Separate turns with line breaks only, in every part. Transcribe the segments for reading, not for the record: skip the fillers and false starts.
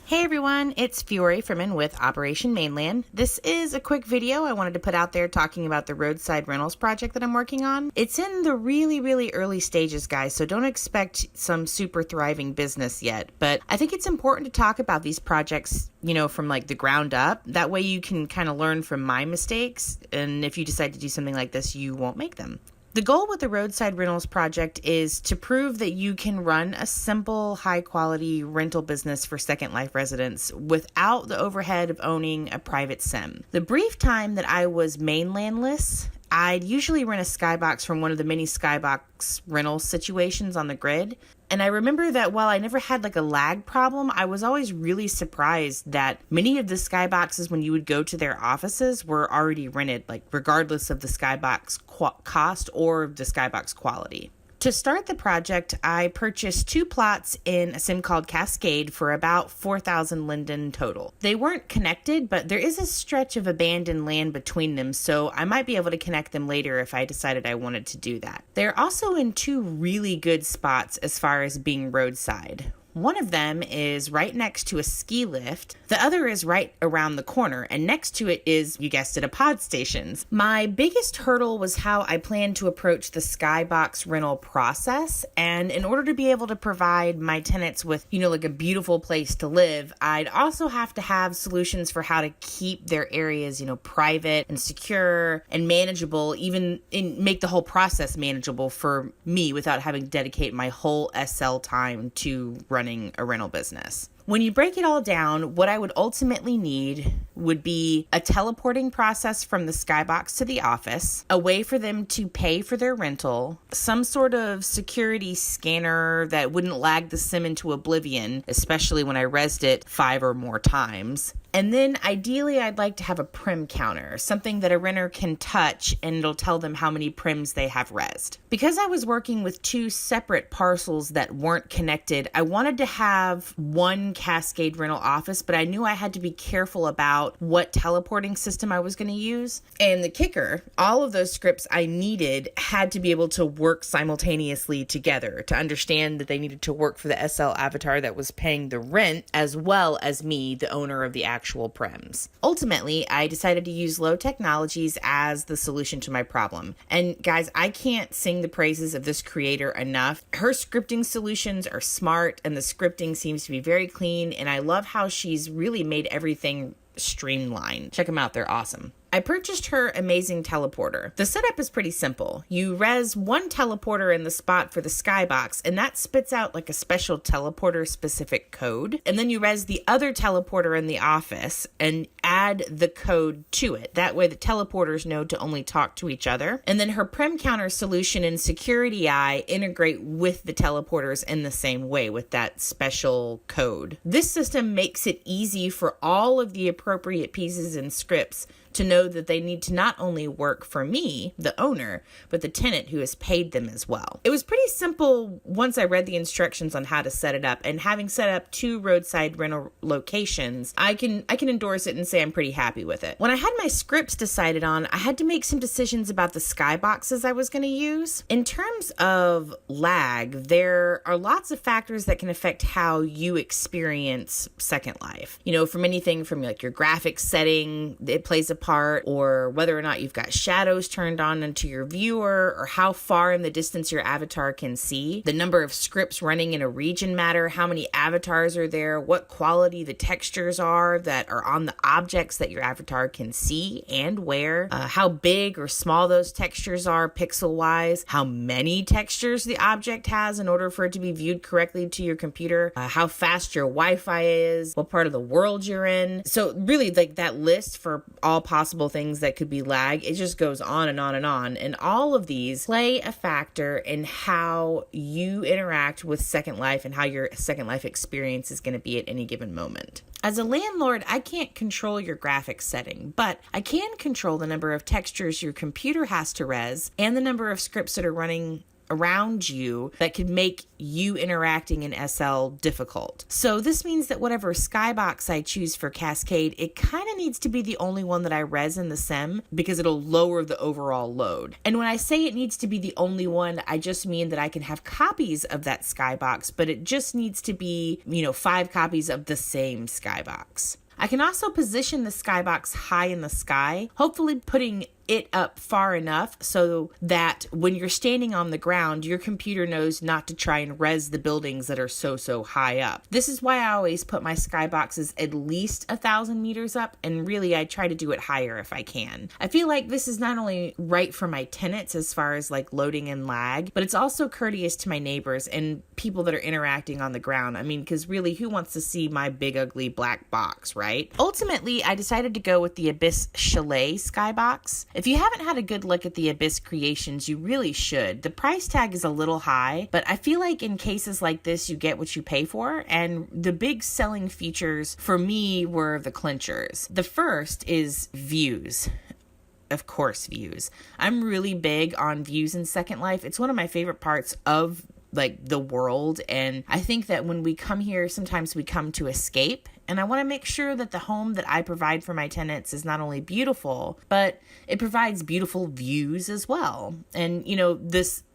Hey everyone, it's Fiore from and with Operation Mainland. This is a quick video I wanted to put out there talking about the roadside rentals project that I'm working on. It's in the really early stages, guys, so don't expect some super thriving business yet. But I think it's important to talk about these projects, from like the ground up. That way you can kind of learn from my mistakes, and if you decide to do something like this, you won't make them. The goal with the roadside rentals project is to prove that you can run a simple, high-quality rental business for SecondLife residents without the overhead of owning a private sim. The brief time that I was mainlandless, I'd usually rent a Skybox from one of the many Skybox rental situations on the grid. And I remember that while I never had like a lag problem, I was always really surprised that many of the Skyboxes, when you would go to their offices, were already rented, like regardless of the Skybox cost or the Skybox quality. To start the project, I purchased 2 plots in a sim called Cascade for about 4,000 linden total. They weren't connected, but there is a stretch of abandoned land between them, so I might be able to connect them later if I decided I wanted to do that. They're also in 2 really good spots as far as being roadside. One of them is right next to a ski lift. The other is right around the corner, and next to it is, you guessed it, a pod stations. My biggest hurdle was how I planned to approach the Skybox rental process, and in order to be able to provide my tenants with, like a beautiful place to live, I'd also have to have solutions for how to keep their areas, private and secure and manageable, even make the whole process manageable for me without having to dedicate my whole SL time to running a rental business. When you break it all down, what I would ultimately need would be a teleporting process from the Skybox to the office, a way for them to pay for their rental, some sort of security scanner that wouldn't lag the sim into oblivion, especially when I rezzed it 5 or more times. And then ideally, I'd like to have a prim counter, something that a renter can touch and it'll tell them how many prims they have rezzed. Because I was working with 2 separate parcels that weren't connected, I wanted to have one Cascade rental office, but I knew I had to be careful about what teleporting system I was going to use. And the kicker, all of those scripts I needed had to be able to work simultaneously together to understand that they needed to work for the SL avatar that was paying the rent as well as me, the owner of the actual prims. Ultimately, I decided to use low technologies as the solution to my problem. And guys, I can't sing the praises of this creator enough. Her scripting solutions are smart and the scripting seems to be very clean, and I love how she's really made everything streamlined. Check them out, they're awesome. I purchased her amazing teleporter. The setup is pretty simple. You res one teleporter in the spot for the Skybox, and that spits out like a special teleporter specific code. And then you res the other teleporter in the office and add the code to it. That way the teleporters know to only talk to each other. And then her prim counter solution and security eye integrate with the teleporters in the same way with that special code. This system makes it easy for all of the appropriate pieces and scripts to know that they need to not only work for me, the owner, but the tenant who has paid them as well. It was pretty simple once I read the instructions on how to set it up, and having set up 2 roadside rental locations, I can endorse it and say I'm pretty happy with it. When I had my scripts decided on, I had to make some decisions about the Skyboxes I was going to use. In terms of lag, there are lots of factors that can affect how you experience SecondLife. From anything from like your graphics setting, it plays a part, or whether or not you've got shadows turned on into your viewer, or how far in the distance your avatar can see. The number of scripts running in a region matter, how many avatars are there, what quality the textures are that are on the objects that your avatar can see and where, how big or small those textures are pixel-wise, how many textures the object has in order for it to be viewed correctly to your computer, how fast your Wi-Fi is, what part of the world you're in. So really, like that list for all possible things that could be lag, it just goes on and on and on. And all of these play a factor in how you interact with SecondLife and how your SecondLife experience is going to be at any given moment. As a landlord, I can't control your graphics setting, but I can control the number of textures your computer has to res and the number of scripts that are running around you that could make you interacting in SL difficult. So this means that whatever Skybox I choose for Cascade, it kind of needs to be the only one that I res in the sim because it'll lower the overall load. And when I say it needs to be the only one, I just mean that I can have copies of that Skybox, but it just needs to be, 5 copies of the same Skybox. I can also position the Skybox high in the sky, hopefully putting it up far enough so that when you're standing on the ground, your computer knows not to try and res the buildings that are so high up. This is why I always put my skyboxes at least 1,000 meters up, and really I try to do it higher if I can. I feel like this is not only right for my tenants as far as like loading and lag, but it's also courteous to my neighbors and people that are interacting on the ground. I mean, because really, who wants to see my big ugly black box, right? Ultimately, I decided to go with the Abyss Chalet Skybox. If you haven't had a good look at the Abyss creations, you really should. The price tag is a little high, but I feel like in cases like this, you get what you pay for, and the big selling features for me were the clinchers. The first is views. Of course, views. I'm really big on views in Second Life. It's one of my favorite parts of the world, and I think that when we come here, sometimes we come to escape. And I want to make sure that the home that I provide for my tenants is not only beautiful, but it provides beautiful views as well. And,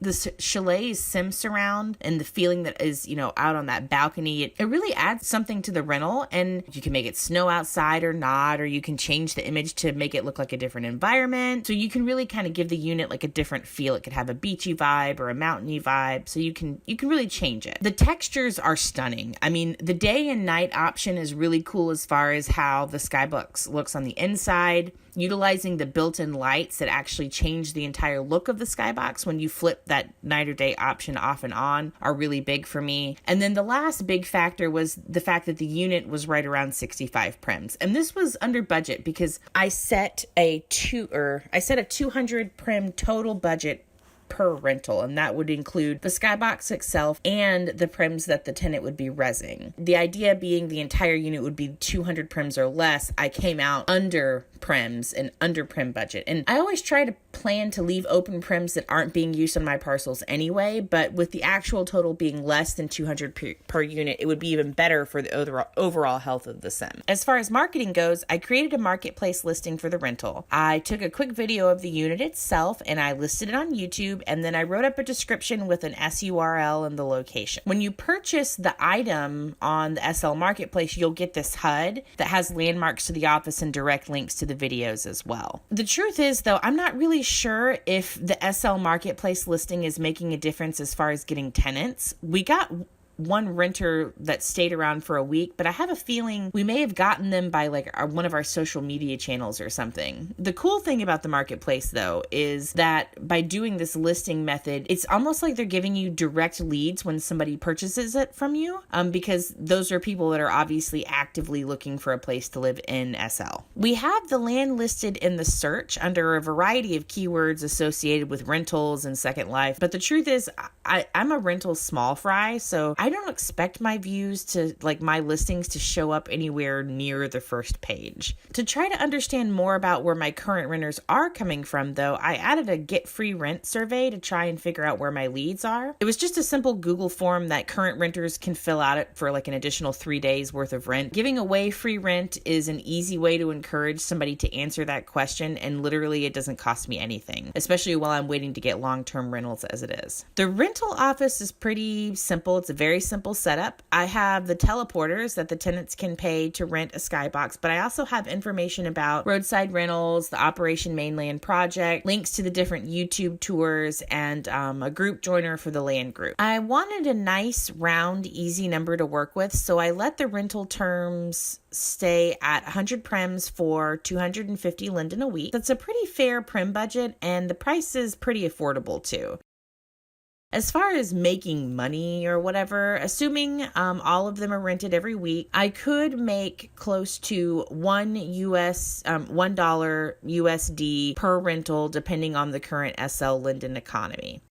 this chalet sim surround and the feeling that is, out on that balcony, it really adds something to the rental. And you can make it snow outside or not, or you can change the image to make it look like a different environment. So you can really kind of give the unit like a different feel. It could have a beachy vibe or a mountainy vibe. So you can really change it. The textures are stunning. I mean, the day and night option is really cool as far as how the Skybox looks on the inside. Utilizing the built-in lights that actually change the entire look of the Skybox when you flip that night or day option off and on are really big for me. And then the last big factor was the fact that the unit was right around 65 prims. And this was under budget because I set a 200 prim total budget per rental, and that would include the Skybox itself and the prims that the tenant would be resing. The idea being the entire unit would be 200 prims or less. I came out under prims and under prim budget, and I always try to plan to leave open prims that aren't being used on my parcels anyway, but with the actual total being less than 200 per unit, it would be even better for the overall health of the sim. As far as marketing goes, I created a marketplace listing for the rental. I took a quick video of the unit itself and I listed it on YouTube, and then I wrote up a description with an SURL and the location. When you purchase the item on the SL Marketplace, you'll get this HUD that has landmarks to the office and direct links to the videos as well. The truth is, though, I'm not really sure if the SL Marketplace listing is making a difference as far as getting tenants. We got one renter that stayed around for a week, but I have a feeling we may have gotten them by one of our social media channels or something. The cool thing about the marketplace, though, is that by doing this listing method, it's almost like they're giving you direct leads when somebody purchases it from you, because those are people that are obviously actively looking for a place to live in SL. We have the land listed in the search under a variety of keywords associated with rentals and Second Life, but the truth is I'm a rental small fry, so I don't expect my views to, my listings to show up anywhere near the first page. To try to understand more about where my current renters are coming from, though, I added a get free rent survey to try and figure out where my leads are. It was just a simple Google form that current renters can fill out for an additional 3 days worth of rent. Giving away free rent is an easy way to encourage somebody to answer that question, and literally it doesn't cost me anything, especially while I'm waiting to get long-term rentals as it is. The rental office is pretty simple. It's a very simple setup. I have the teleporters that the tenants can pay to rent a Skybox, but I also have information about roadside rentals, the Operation Mainland project, links to the different YouTube tours, and a group joiner for the land group. I wanted a nice, round, easy number to work with, so I let the rental terms stay at 100 prims for 250 linden a week. That's a pretty fair prim budget, and the price is pretty affordable too. As far as making money or whatever, assuming all of them are rented every week, I could make close to $1 USD per rental, depending on the current SL Linden economy.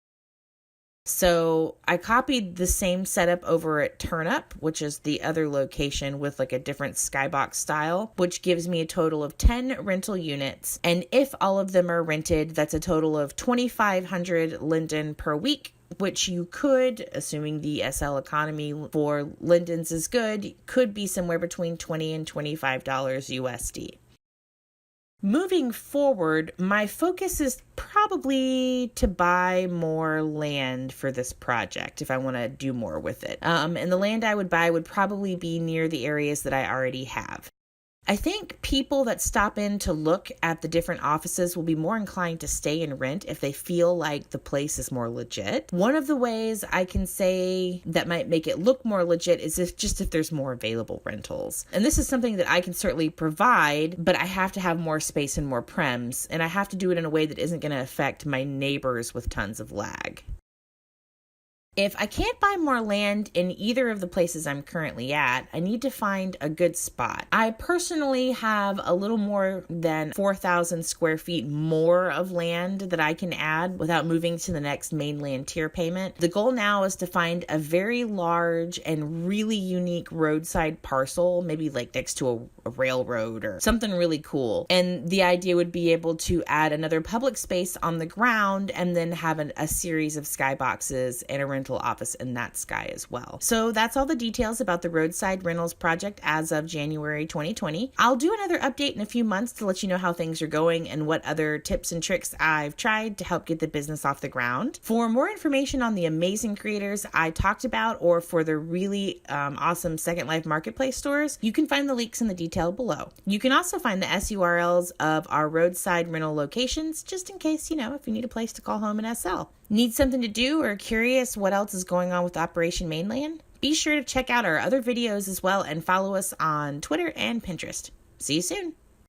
So I copied the same setup over at Turnup, which is the other location with like a different Skybox style, which gives me a total of 10 rental units. And if all of them are rented, that's a total of 2,500 linden per week, which you could, assuming the SL economy for lindens is good, could be somewhere between $20 and $25 USD. Moving forward, my focus is probably to buy more land for this project if I want to do more with it. And the land I would buy would probably be near the areas that I already have. I think people that stop in to look at the different offices will be more inclined to stay and rent if they feel like the place is more legit. One of the ways I can say that might make it look more legit is if there's more available rentals. And this is something that I can certainly provide, but I have to have more space and more prems, and I have to do it in a way that isn't going to affect my neighbors with tons of lag. If I can't buy more land in either of the places I'm currently at, I need to find a good spot. I personally have a little more than 4,000 square feet more of land that I can add without moving to the next mainland tier payment. The goal now is to find a very large and really unique roadside parcel, maybe like next to a railroad or something really cool. And the idea would be able to add another public space on the ground and then have a series of skyboxes and a rental office in that sky as well. So that's all the details about the roadside rentals project as of January 2020. I'll do another update in a few months to let you know how things are going and what other tips and tricks I've tried to help get the business off the ground. For more information on the amazing creators I talked about or for the really awesome SecondLife marketplace stores, you can find the links in the detail below. You can also find the SURLs of our roadside rental locations just in case, if you need a place to call home in SL. Need something to do or curious what else is going on with Operation Mainland? Be sure to check out our other videos as well and follow us on Twitter and Pinterest. See you soon.